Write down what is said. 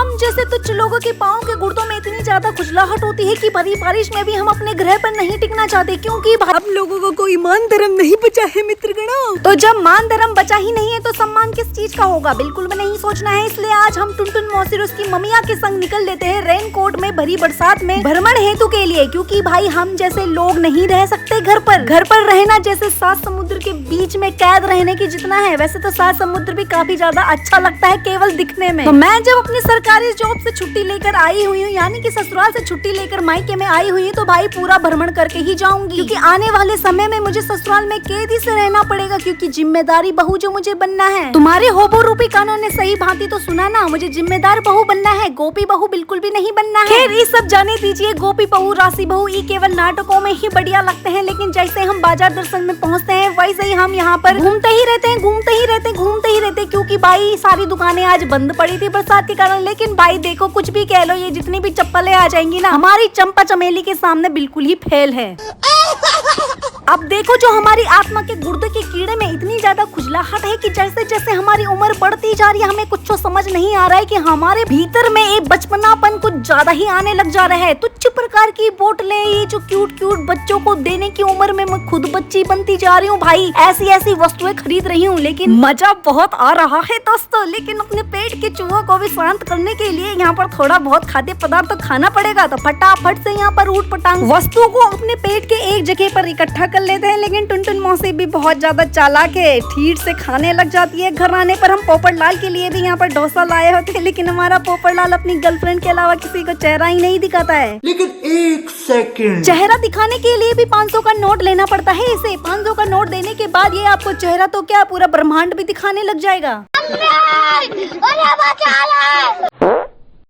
हम जैसे तुच्छ लोगों के पाँव के गुर्दों में इतनी ज्यादा खुजलाहट होती है कि भरी बारिश में भी हम अपने ग्रह पर नहीं टिकना चाहते, क्योंकि हम लोगों को कोई मान धर्म नहीं बचा है मित्रगणों। तो जब मान धर्म बचा ही नहीं है तो सम्मान किस चीज का होगा, बिल्कुल भी नहीं सोचना है। इसलिए आज हम टुनटुन मौसी और उसकी ममिया के संग निकल लेते हैं रेन कोट में भरी बरसात में भ्रमण हेतु के लिए, क्योंकि भाई हम जैसे लोग नहीं रह सकते घर पर रहना जैसे सात समुद्र के बीच में कैद रहने की जितना है, वैसे तो सात समुद्र भी काफी ज्यादा अच्छा लगता है केवल दिखने में। तो मैं जब अपनी सरकारी जॉब से छुट्टी लेकर आई हुई हूँ, यानी कि ससुराल से छुट्टी लेकर मायके में आई हुई है, तो भाई पूरा भ्रमण करके ही जाऊंगी, क्योंकि आने वाले समय में मुझे ससुराल में कैदी से रहना पड़ेगा, क्योंकि जिम्मेदारी बहू जो मुझे बनना है। तुम्हारे होबो रूपी कानों ने सही भांति तो सुना ना, मुझे जिम्मेदार बहू बनना है, गोपी बहू बिल्कुल भी नहीं बनना है। खैर ये सब जाने दीजिए, गोपी बहू राशि बहू ये केवल नाटकों में ही बढ़िया लगते हैं, लेकिन जैसे हम बाजार दर्शन में पहुँचते हैं वैसे ही हम यहाँ पर घूमते ही रहते, क्योंकि भाई सारी दुकानें आज बंद पड़ी थी बरसात के कारण। लेकिन भाई देखो कुछ भी कह लो, ये जितनी भी चप्पलें आ जाएंगी ना हमारी चंपा चमेली के सामने बिल्कुल ही फेल है। अब देखो जो हमारी आत्मा के गुर्दे के कीड़े में इतनी ज्यादा खुजलाहट है कि जैसे जैसे हमारी उम्र बढ़ती जा रही है हमें कुछ समझ नहीं आ रहा है कि हमारे भीतर में एक बचपनापन कुछ ज्यादा ही आने लग जा रहा है। तुच्छ प्रकार की बोतलें, ये जो क्यूट बच्चों को देने की उम्र में मैं खुद बच्ची बनती जा रही हूँ भाई। ऐसी वस्तुएं खरीद रही हूँ, लेकिन मजा बहुत आ रहा है दोस्तों। लेकिन अपने पेट के चूहों को भी शांत करने के लिए यहाँ पर थोड़ा बहुत खाद्य पदार्थ तो खाना पड़ेगा। तो फटाफट से यहाँ पर ऊट पटांग वस्तुओं को अपने पेट के एक जगह पर इकट्ठा कर लेते हैं। लेकिन टुनटुन मौसी भी बहुत ज्यादा चालाक है, ठीक से खाने लग जाती है। घर आने पर हम पोपट लाल के लिए भी यहाँ पर डोसा लाए होते हैं, लेकिन हमारा पोपट लाल अपनी गर्लफ्रेंड के अलावा किसी को चेहरा ही नहीं दिखाता है। लेकिन एक सेकंड, चेहरा दिखाने के लिए भी 500 का नोट लेना पड़ता है इसे। 500 का नोट देने के बाद ये आपको चेहरा तो क्या पूरा ब्रह्मांड भी दिखाने लग जाएगा।